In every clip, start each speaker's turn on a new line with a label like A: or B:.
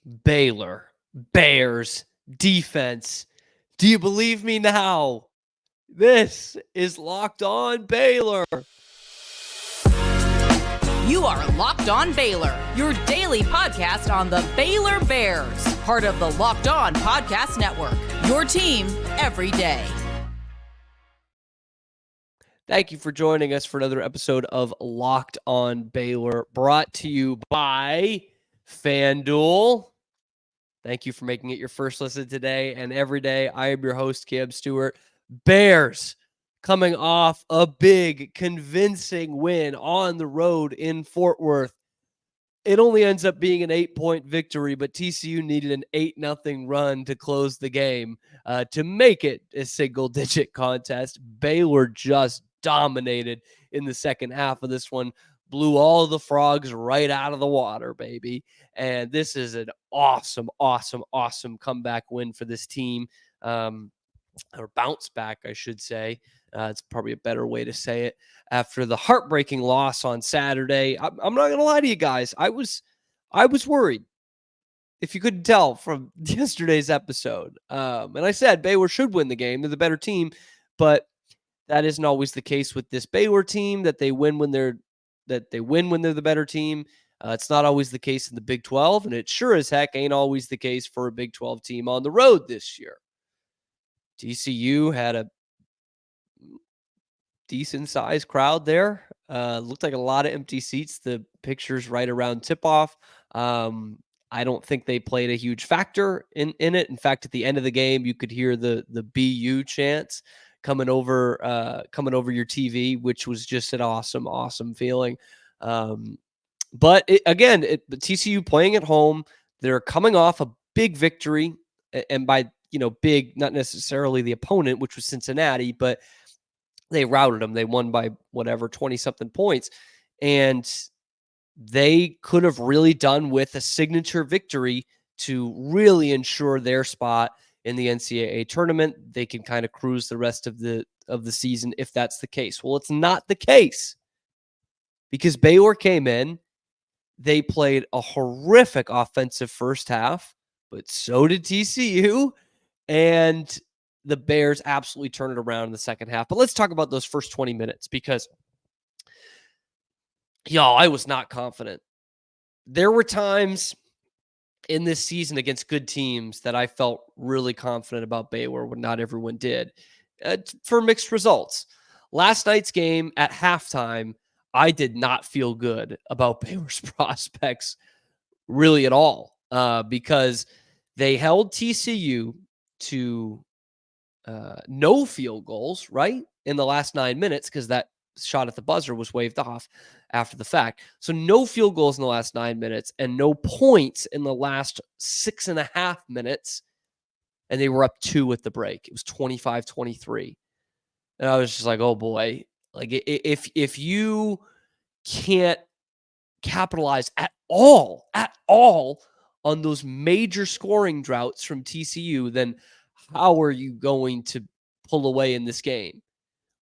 A: Baylor, Bears, defense. Do you believe me now? This is Locked On Baylor.
B: You are Locked On Baylor, your daily podcast on the Baylor Bears, part of the Locked On Podcast Network, your team every day.
A: Thank you for joining us for another episode of Locked On Baylor, brought to you by FanDuel. Thank you for making it your first listen today and every day. I am your host, Cam Stewart. Bears coming off a big, convincing win on the road in Fort Worth. It only ends up being an 8-point victory, but TCU needed an 8-0 run to close the game to make it a single-digit contest. Baylor just dominated in the second half of this one, blew all the frogs right out of the water, baby. And this is an awesome, awesome, awesome comeback win for this team, or bounce back, I should say. It's probably a better way to say it. After the heartbreaking loss on Saturday, I'm not going to lie to you guys. I was worried, if you couldn't tell from yesterday's episode. And I said Baylor should win the game. They're the better team, but that isn't always the case with this Baylor team, that they win when they're the better team. It's not always the case in the Big 12, and it sure as heck ain't always the case for a Big 12 team on the road this year. TCU had a decent-sized crowd there. Looked like a lot of empty seats. The pictures right around tip-off. I don't think they played a huge factor in it. In fact, at the end of the game, you could hear the BU chants coming over your TV, which was just an awesome feeling. But TCU playing at home, they're coming off a big victory, and by big, not necessarily the opponent, which was Cincinnati, but they routed them. They won by 20-something points, and they could have really done with a signature victory to really ensure their spot in the NCAA tournament. They can kind of cruise the rest of the season if that's the case. Well, it's not the case, because Baylor came in. They played a horrific offensive first half, but so did TCU, and the Bears absolutely turned it around in the second half. But let's talk about those first 20 minutes, because I was not confident. There were times in this season against good teams that I felt really confident about Baylor when not everyone did, for mixed results. Last night's game at halftime, I did not feel good about Baylor's prospects really at all, because they held TCU to no field goals, right, in the last 9 minutes, because that shot at the buzzer was waved off after the fact. So no field goals in the last 9 minutes and no points in the last 6.5 minutes. And they were up 2 at the break. It was 25-23. And I was just like, oh boy, like if you can't capitalize at all on those major scoring droughts from TCU, then how are you going to pull away in this game?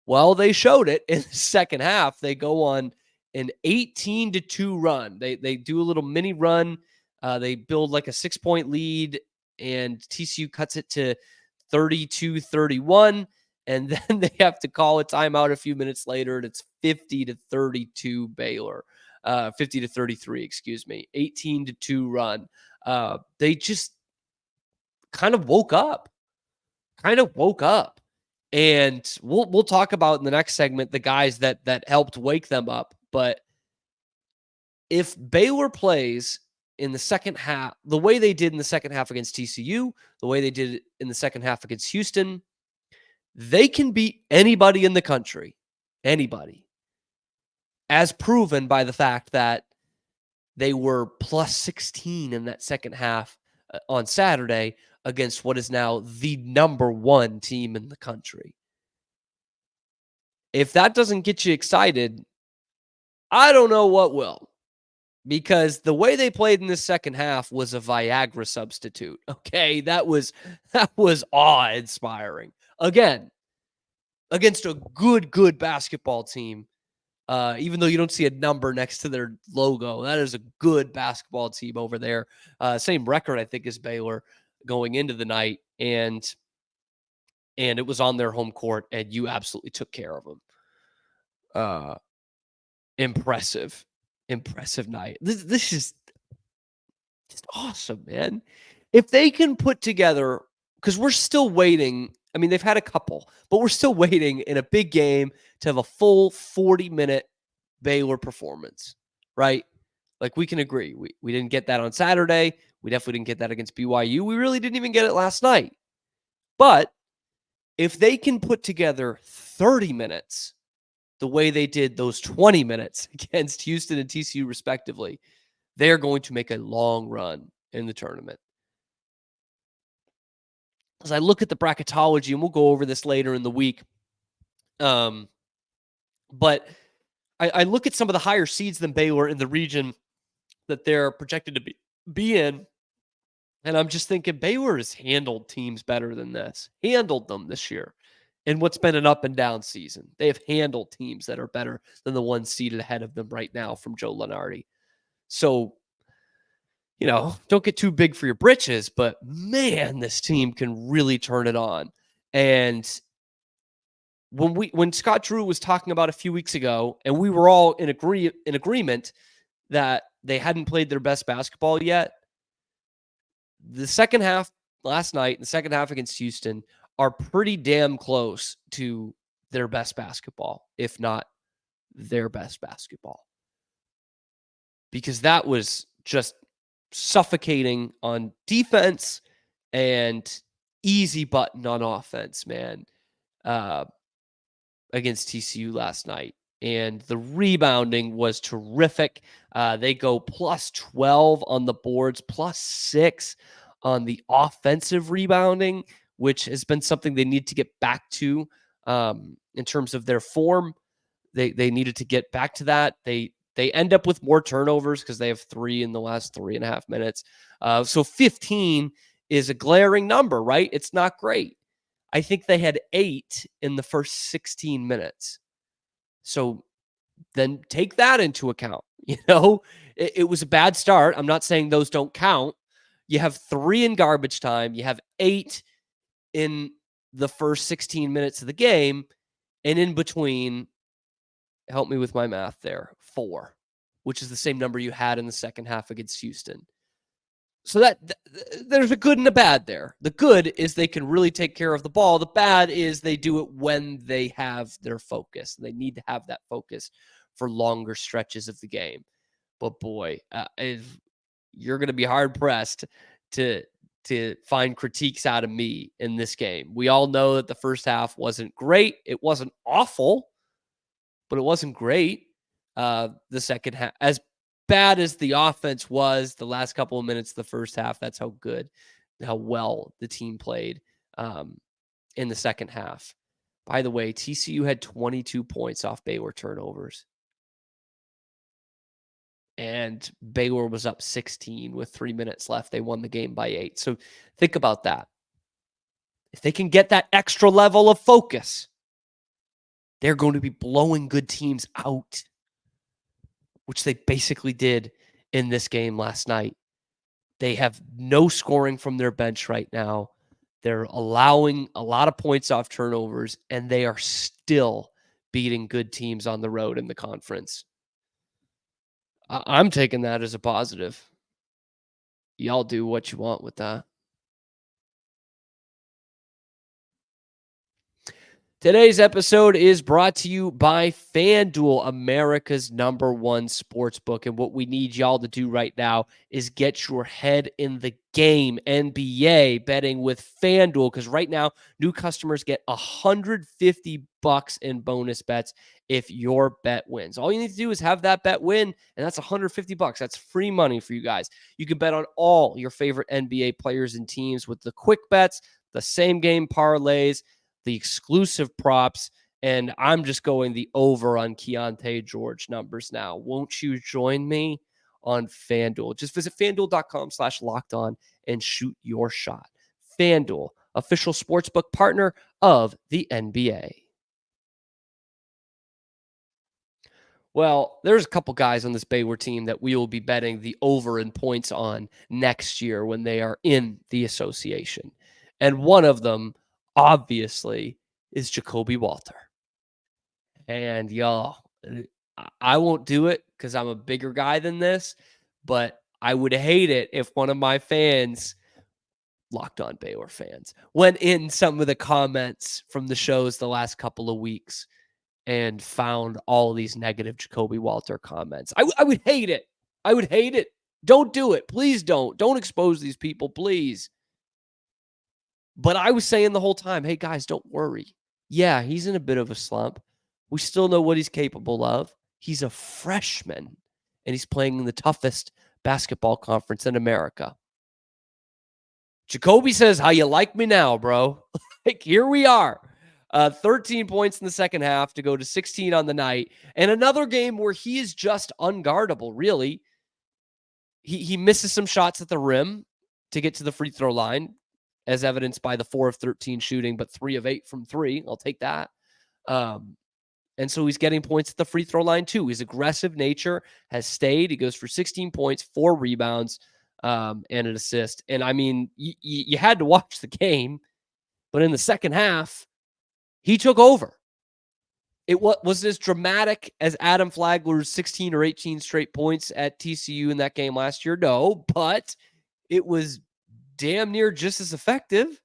A: Well, they showed it in the second half. They go on an 18-2 run. They do a little mini run. They build like a 6-point lead, and TCU cuts it to 32-31. And then they have to call a timeout a few minutes later, and it's 50-32 Baylor. 50-33, excuse me. 18-2 run. They just kind of woke up. And we'll talk about in the next segment the guys that helped wake them up. But if Baylor plays in the second half the way they did in the second half against TCU, the way they did in the second half against Houston, they can beat anybody in the country. Anybody. As proven by the fact that they were plus 16 in that second half on Saturday against what is now the number 1 team in the country. If that doesn't get you excited, I don't know what will. Because the way they played in the second half was a Viagra substitute. Okay, that was awe-inspiring. Again, against a good basketball team Even though you don't see a number next to their logo. That is a good basketball team over there. Same record, I think, as Baylor going into the night. And it was on their home court, and you absolutely took care of them. Impressive night. This is just awesome, man. If they can put together, because we're still waiting. I mean, they've had a couple, but we're still waiting in a big game to have a full 40-minute Baylor performance, right? Like, we can agree. We didn't get that on Saturday. We definitely didn't get that against BYU. We really didn't even get it last night. But if they can put together 30 minutes the way they did those 20 minutes against Houston and TCU respectively, they're going to make a long run in the tournament. As I look at the bracketology, and we'll go over this later in the week, but I look at some of the higher seeds than Baylor in the region that they're projected to be in, and I'm just thinking Baylor has handled teams better than this, handled them this year in what's been an up and down season. They have handled teams that are better than the one seated ahead of them right now from Joe Lunardi. So, don't get too big for your britches, but man, this team can really turn it on. And when Scott Drew was talking about a few weeks ago, and we were all in agreement that they hadn't played their best basketball yet, the second half last night and the second half against Houston are pretty damn close to their best basketball, if not their best basketball. Because that was just suffocating on defense and easy button on offense, man, against TCU last night. And the rebounding was terrific. They go plus 12 on the boards, plus 6 on the offensive rebounding, which has been something they need to get back to in terms of their form. They needed to get back to that. They end up with more turnovers because they have 3 in the last 3.5 minutes. So 15 is a glaring number, right? It's not great. I think they had 8 in the first 16 minutes. So then take that into account. It was a bad start. I'm not saying those don't count. You have 3 in garbage time. You have 8 in the first 16 minutes of the game. And in between, help me with my math there, 4, which is the same number you had in the second half against Houston. So that there's a good and a bad there. The good is they can really take care of the ball. The bad is they do it when they have their focus. They need to have that focus for longer stretches of the game. But boy, you're going to be hard pressed to find critiques out of me in this game. We all know that the first half wasn't great. It wasn't awful, but it wasn't great. The second half, as bad as the offense was the last couple of minutes of the first half, that's how good, how well the team played in the second half. By the way, TCU had 22 points off Baylor turnovers. And Baylor was up 16 with 3 minutes left. They won the game by 8. So think about that. If they can get that extra level of focus, they're going to be blowing good teams out, which they basically did in this game last night. They have no scoring from their bench right now. They're allowing a lot of points off turnovers, and they are still beating good teams on the road in the conference. I'm taking that as a positive. Y'all do what you want with that. Today's episode is brought to you by FanDuel, America's #1 sportsbook. And what we need y'all to do right now is get your head in the game. NBA betting with FanDuel, because right now new customers get $150 in bonus bets if your bet wins. All you need to do is have that bet win, and that's $150. That's free money for you guys. You can bet on all your favorite NBA players and teams with the quick bets, the same game parlays, the exclusive props, and I'm just going the over on Keontae George numbers now. Won't you join me on FanDuel? Just visit FanDuel.com/lockedon and shoot your shot. FanDuel, official sportsbook partner of the NBA. Well, there's a couple guys on this Baylor team that we will be betting the over in points on next year when they are in the association. And one of them, obviously, is JaKobe Walter. And y'all, I won't do it because I'm a bigger guy than this, but I would hate it if one of my fans, Locked On Baylor fans, went in some of the comments from the shows the last couple of weeks and found all of these negative JaKobe Walter comments. I would hate it. I would hate it. Don't do it. Please don't. Don't expose these people, please. But I was saying the whole time, hey, guys, don't worry. Yeah, he's in a bit of a slump. We still know what he's capable of. He's a freshman, and he's playing in the toughest basketball conference in America. JaKobe says, how you like me now, bro? Like, here we are. 13 points in the second half to go to 16 on the night. And another game where he is just unguardable, really. He misses some shots at the rim to get to the free throw line, as evidenced by the 4 of 13 shooting, but 3 of 8 from 3. I'll take that. And so he's getting points at the free throw line too. His aggressive nature has stayed. He goes for 16 points, 4 rebounds, and an assist. And I mean, you had to watch the game, but in the second half, he took over. It was as dramatic as Adam Flagler's 16 or 18 straight points at TCU in that game last year. No, but it was damn near just as effective.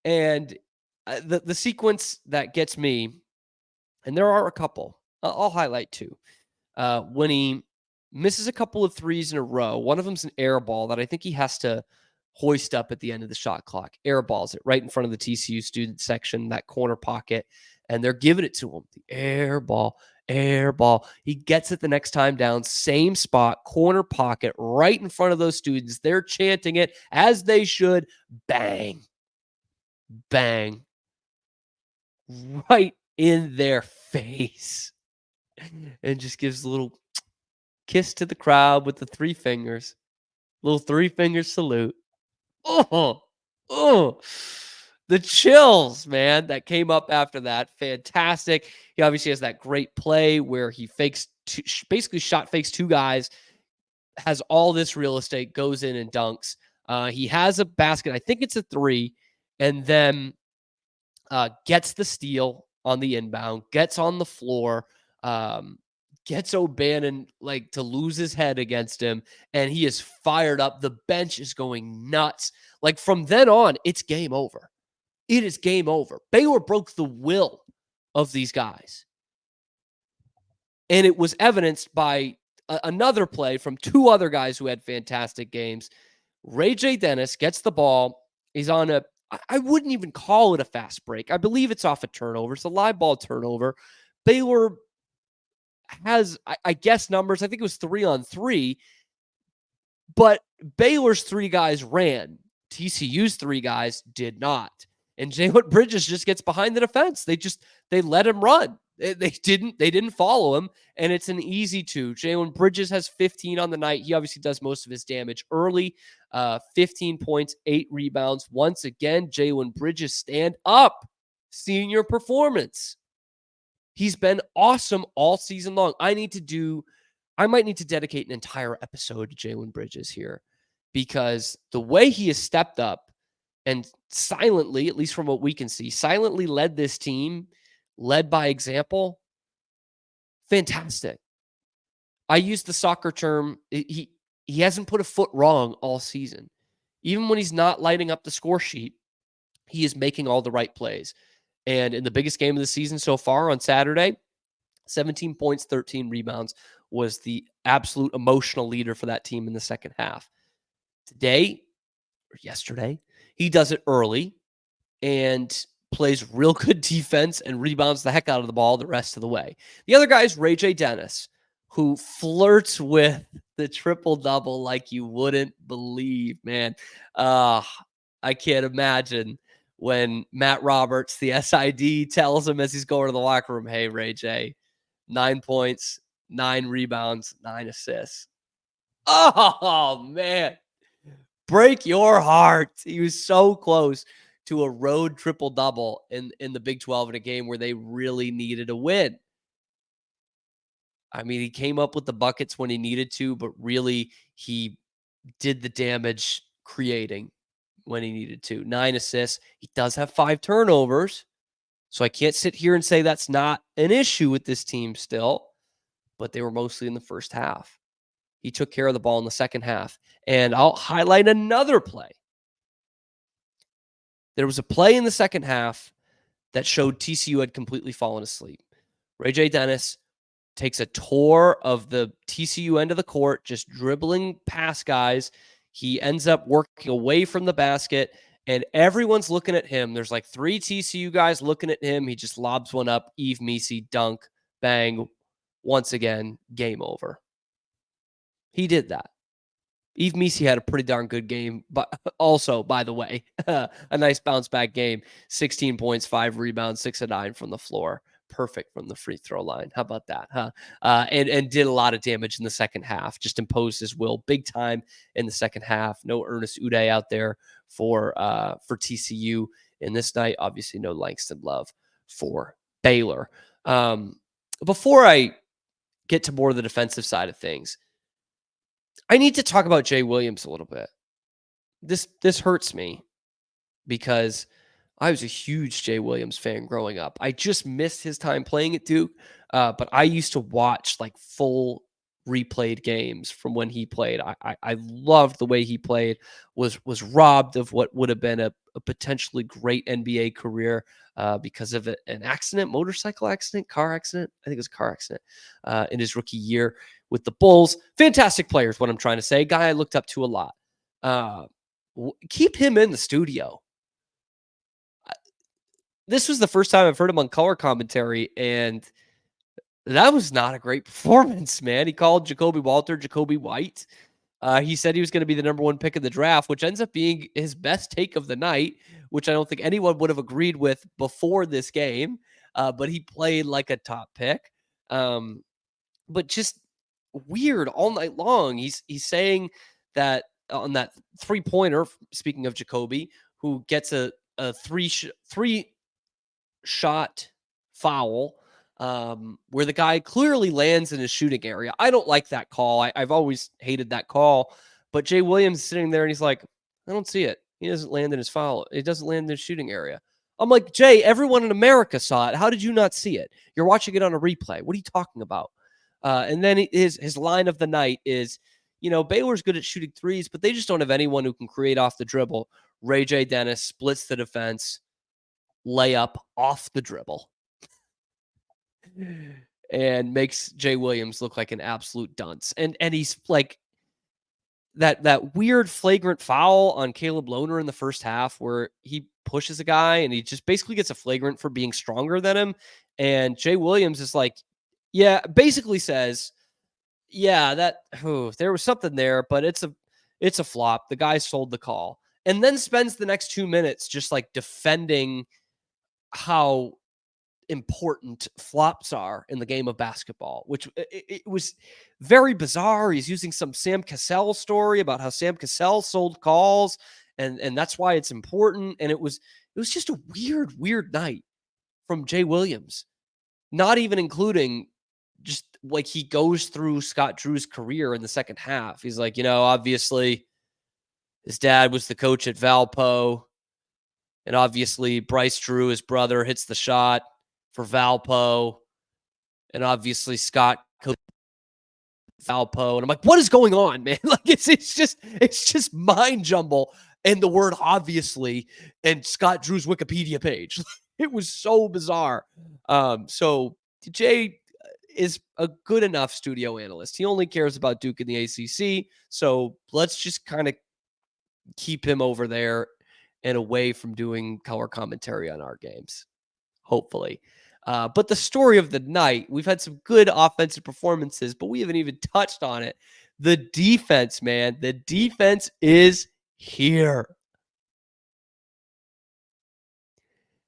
A: And the sequence that gets me, and there are a couple, I'll highlight 2. When he misses a couple of threes in a row, one of them's an air ball that I think he has to hoist up at the end of the shot clock. Air balls it right in front of the TCU student section, that corner pocket, and they're giving it to him. The air ball, air ball. He gets it the next time down, same spot, corner pocket, right in front of those students. They're chanting it as they should. Bang, bang, right in their face. And just gives a little kiss to the crowd with the 3 fingers. Little 3 finger salute. Oh, the chills, man, that came up after that. Fantastic. He obviously has that great play where he basically shot fakes 2 guys, has all this real estate, goes in and dunks. He has a basket. I think it's a 3, and then gets the steal on the inbound, gets on the floor, gets O'Bannon like to lose his head against him, and he is fired up. The bench is going nuts. Like from then on, it's game over. It is game over. Baylor broke the will of these guys. And it was evidenced by another play from 2 other guys who had fantastic games. RayJ Dennis gets the ball. He's on I wouldn't even call it a fast break. I believe it's off a turnover. It's a live ball turnover. Baylor has, I guess, numbers. I think it was 3-on-3, but Baylor's 3 guys ran. TCU's 3 guys did not. And Jalen Bridges just gets behind the defense. They let him run. They didn't follow him, and it's an easy 2. Jalen Bridges has 15 on the night. He obviously does most of his damage early. 15 points, 8 rebounds. Once again, Jalen Bridges, stand up. Senior performance. He's been awesome all season long. I might need to dedicate an entire episode to Jalen Bridges here, because the way he has stepped up and silently, at least from what we can see, silently led this team, led by example, fantastic. I use the soccer term, he hasn't put a foot wrong all season. Even when he's not lighting up the score sheet, he is making all the right plays. And in the biggest game of the season so far on Saturday, 17 points, 13 rebounds, was the absolute emotional leader for that team in the second half. Today, or yesterday, he does it early and plays real good defense and rebounds the heck out of the ball the rest of the way. The other guy is RayJ Dennis, who flirts with the triple-double like you wouldn't believe, man. I can't imagine when Matt Roberts, the SID, tells him as he's going to the locker room, hey, RayJ, 9 points, 9 rebounds, 9 assists. Oh, man. Break your heart. He was so close to a road triple-double in the Big 12 in a game where they really needed a win. I mean, he came up with the buckets when he needed to, but really he did the damage creating when he needed to. 9 assists. He does have 5 turnovers. So I can't sit here and say that's not an issue with this team still, but they were mostly in the first half. He took care of the ball in the second half. And I'll highlight another play. There was a play in the second half that showed TCU had completely fallen asleep. RayJ Dennis takes a tour of the TCU end of the court, just dribbling past guys. He ends up working away from the basket, and everyone's looking at him. There's like 3 TCU guys looking at him. He just lobs one up. Eve Messi, dunk, bang. Once again, game over. He did that. Eve Messi had a pretty darn good game, but also, by the way, a nice bounce back game. 16 points, 5 rebounds, 6 of 9 from the floor. Perfect from the free throw line. How about that, huh? And did a lot of damage in the second half. Just imposed his will big time in the second half. No Ernest Uday out there for TCU in this night. Obviously, no Langston Love for Baylor. Before I get to more of the defensive side of things, I need to talk about Jay Williams a little bit. This hurts me because I was a huge Jay Williams fan growing up. I just missed his time playing at Duke, but I used to watch like full replayed games from when he played. I loved the way he played. Was robbed of what would have been a potentially great NBA career because of an accident, motorcycle accident, car accident. I think it was a car accident in his rookie year with the Bulls. Fantastic player is what I'm trying to say. Guy I looked up to a lot. Keep him in the studio. This was the first time I've heard him on color commentary, and that was not a great performance, man. He called JaKobe Walter JaKobe White. He said he was going to be the number 1 pick of the draft, which ends up being his best take of the night, which I don't think anyone would have agreed with before this game. But he played like a top pick. But just weird all night long. He's saying that on that 3-pointer, speaking of JaKobe, who gets a three shot foul where the guy clearly lands in his shooting area. I don't like that call. I've always hated that call. But Jay Williams is sitting there and he's like, I don't see it. He doesn't land in his foul. It doesn't land in his shooting area. I'm like, Jay, everyone in America saw it. How did you not see it? You're watching it on a replay. What are you talking about? And then his line of the night is, Baylor's good at shooting threes, but they just don't have anyone who can create off the dribble. RayJ Dennis splits the defense, layup off the dribble, and makes Jay Williams look like an absolute dunce. And he's like that weird flagrant foul on Caleb Lohner in the first half where he pushes a guy and he just basically gets a flagrant for being stronger than him. And Jay Williams is like, basically says, there was something there, but it's a flop. The guy sold the call. And then spends the next 2 minutes just like defending how important flops are in the game of basketball, which it was very bizarre. He's using some Sam Cassell story about how Sam Cassell sold calls and that's why it's important. And it was just a weird night from Jay Williams, not even including just like he goes through Scott Drew's career in the second half. He's like, obviously his dad was the coach at Valpo. And obviously Bryce Drew, his brother, hits the shot for Valpo. And obviously Scott coached Valpo. And I'm like, what is going on, man? Like it's just mind jumble. And the word obviously and Scott Drew's Wikipedia page. It was so bizarre. So Jay is a good enough studio analyst. He only cares about Duke and the ACC. So let's just kind of keep him over there and away from doing color commentary on our games, hopefully. But the story of the night, we've had some good offensive performances, but we haven't even touched on it. The defense, man, the defense is here.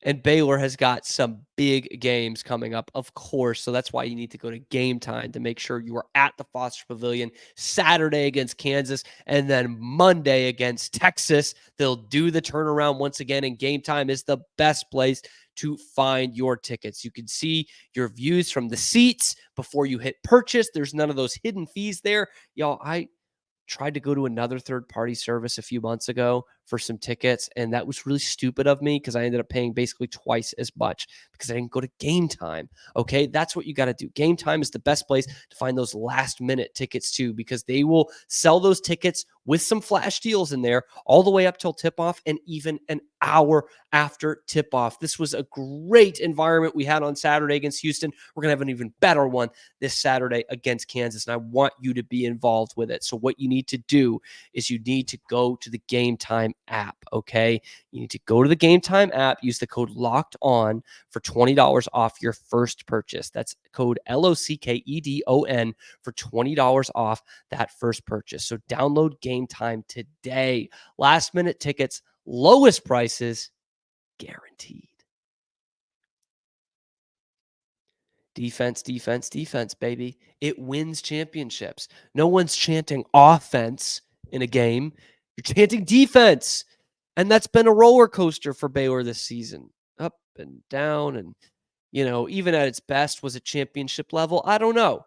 A: And Baylor has got some big games coming up, of course. So that's why you need to go to Gametime to make sure you are at the Foster Pavilion Saturday against Kansas and then Monday against Texas. They'll do the turnaround once again, and Gametime is the best place to find your tickets. You can see your views from the seats before you hit purchase. There's none of those hidden fees there. Y'all, I tried to go to another third-party service a few months ago for some tickets, and that was really stupid of me because I ended up paying basically twice as much because I didn't go to Gametime. Okay, that's what you got to do. Gametime is the best place to find those last-minute tickets too, because they will sell those tickets with some flash deals in there all the way up till tip-off and even an hour after tip-off. This was a great environment we had on Saturday against Houston. We're going to have an even better one this Saturday against Kansas, and I want you to be involved with it. So what you need to do is you need to go to the Gametime app, okay? You need to go to the Gametime app, use the code LOCKED ON for $20 off your first purchase. That's code LOCKEDON for $20 off that first purchase. So download Gametime today. Last minute tickets, lowest prices, guaranteed. Defense, defense, defense, baby. It wins championships. No one's chanting offense in a game. You're chanting defense. And that's been a roller coaster for Baylor this season. Up and down. And, even at its best, was it championship level? I don't know.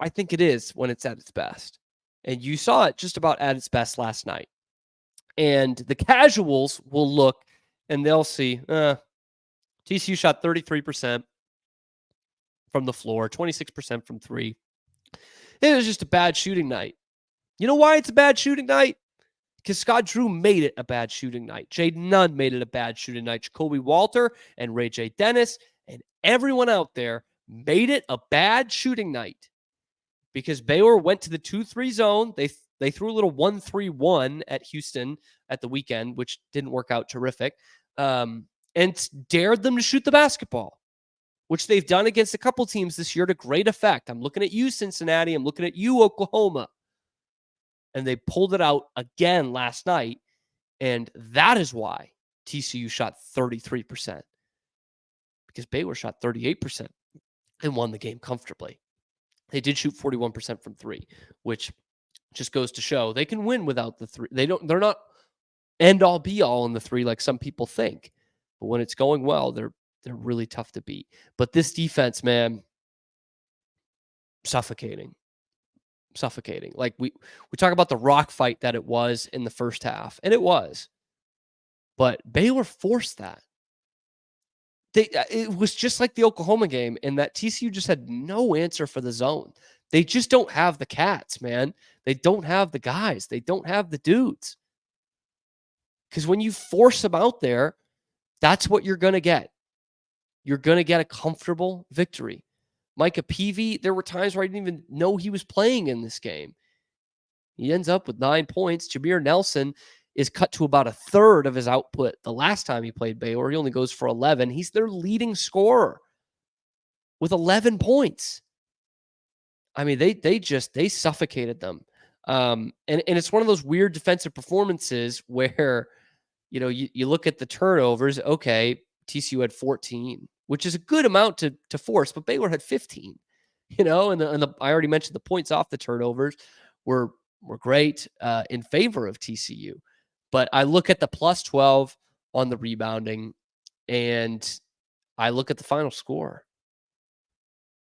A: I think it is when it's at its best. And you saw it just about at its best last night. And the casuals will look and they'll see, TCU shot 33% from the floor, 26% from three. It was just a bad shooting night. You know why it's a bad shooting night? Because Scott Drew made it a bad shooting night. JaKobe made it a bad shooting night. JaKobe Walter and RayJ Dennis and everyone out there made it a bad shooting night because Baylor went to the 2-3 zone. They threw a little 1-3-1 at Houston at the weekend, which didn't work out terrific, and dared them to shoot the basketball, which they've done against a couple teams this year to great effect. I'm looking at you, Cincinnati. I'm looking at you, Oklahoma. And they pulled it out again last night. And that is why TCU shot 33%. Because Baylor shot 38% and won the game comfortably. They did shoot 41% from three, which just goes to show they can win without the three. They're not end all be all in the three like some people think. But when it's going well, they're really tough to beat. But this defense, man, suffocating. Like we talk about the rock fight that it was in the first half, and it was. But Baylor forced that. It was just like the Oklahoma game in that TCU just had no answer for the zone. They just don't have the cats, man. They don't have the guys. They don't have the dudes. Because when you force them out there, that's what you're going to get. You're going to get a comfortable victory. Micah Peavy, there were times where I didn't even know he was playing in this game. He ends up with 9 points. Jameer Nelson is cut to about a third of his output the last time he played Baylor. He only goes for 11. He's their leading scorer with 11 points. I mean, they suffocated them. And it's one of those weird defensive performances where, you look at the turnovers. Okay, TCU had 14, which is a good amount to force, but Baylor had 15, and I already mentioned the points off the turnovers were great in favor of TCU. But I look at the plus 12 on the rebounding and I look at the final score.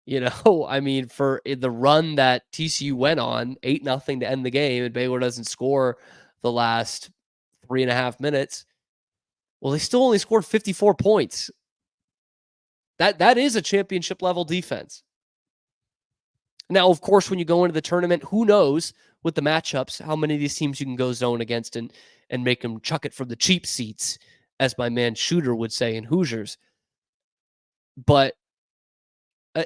A: I mean, for the run that TCU went on, 8-0 to end the game, and Baylor doesn't score the last 3.5 minutes. Well, they still only scored 54 points. That is a championship level defense. Now, of course, when you go into the tournament, who knows with the matchups, how many of these teams you can go zone against and make them chuck it from the cheap seats, as my man Shooter would say in Hoosiers. But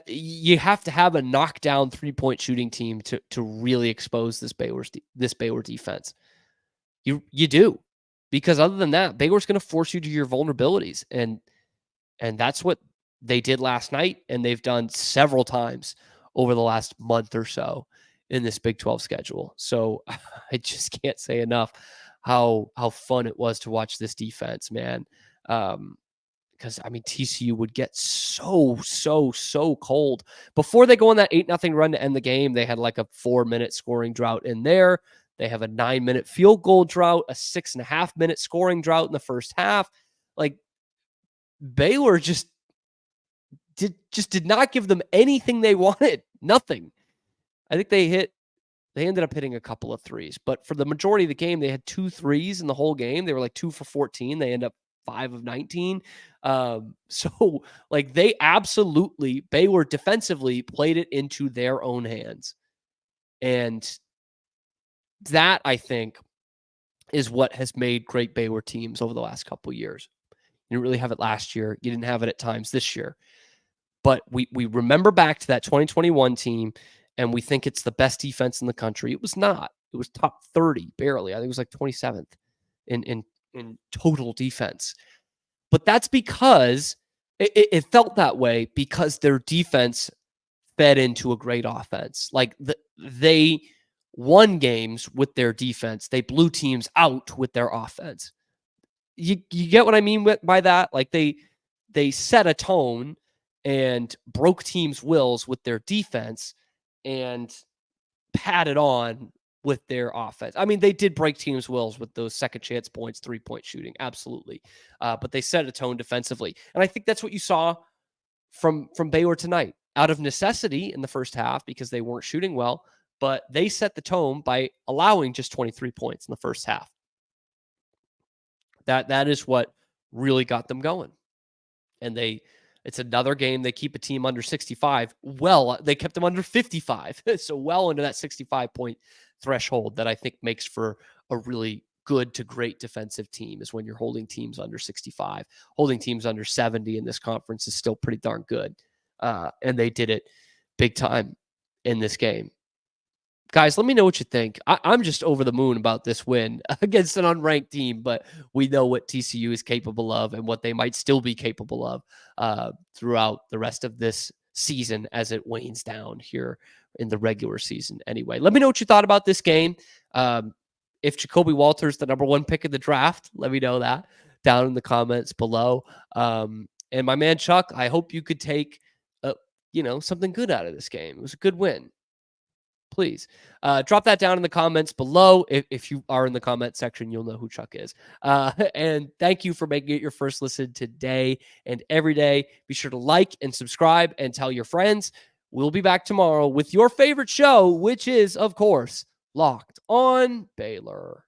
A: you have to have a knockdown 3-point shooting team to really expose this Baylor defense. You do. Because other than that, Baylor's going to force you to your vulnerabilities. And that's what they did last night, and they've done several times over the last month or so in this Big 12 schedule. So I just can't say enough how fun it was to watch this defense, man. Because, I mean, TCU would get so cold. Before they go on that 8-0 run to end the game, they had like a 4-minute scoring drought in there. They have a 9-minute field goal drought, a 6.5-minute scoring drought in the first half. Like, Baylor just did not give them anything they wanted. Nothing. I think they ended up hitting a couple of threes, but for the majority of the game, they had 2 threes in the whole game. They were like 2 for 14. They end up 5 of 19. So like they absolutely, Baylor defensively played it into their own hands. And that, I think, is what has made great Baylor teams over the last couple of years. You didn't really have it last year. You didn't have it at times this year. But we remember back to that 2021 team, and we think it's the best defense in the country. It was not. It was top 30, barely. I think it was like 27th in total defense. But that's because it felt that way because their defense fed into a great offense. Like they won games with their defense. They blew teams out with their offense. You get what I mean by that? Like they set a tone and broke teams' wills with their defense and padded on with their offense. I mean, they did break teams' wills with those second chance points, 3-point shooting, absolutely. But they set a tone defensively. And I think that's what you saw from Baylor tonight. Out of necessity in the first half because they weren't shooting well, but they set the tone by allowing just 23 points in the first half. That is what really got them going. And it's another game. They keep a team under 65. Well, they kept them under 55. So well into that 65-point threshold that I think makes for a really good to great defensive team is when you're holding teams under 65. Holding teams under 70 in this conference is still pretty darn good. And they did it big time in this game. Guys, let me know what you think. I'm just over the moon about this win against an unranked team, but we know what TCU is capable of and what they might still be capable of throughout the rest of this season as it wanes down here in the regular season. Anyway, let me know what you thought about this game. If JaKobe Walter's the number 1 pick in the draft, let me know that down in the comments below. And my man Chuck, I hope you could take something good out of this game. It was a good win. Please drop that down in the comments below. If you are in the comment section, you'll know who Chuck is. And thank you for making it your first listen today and every day. Be sure to like and subscribe and tell your friends. We'll be back tomorrow with your favorite show, which is, of course, Locked on Baylor.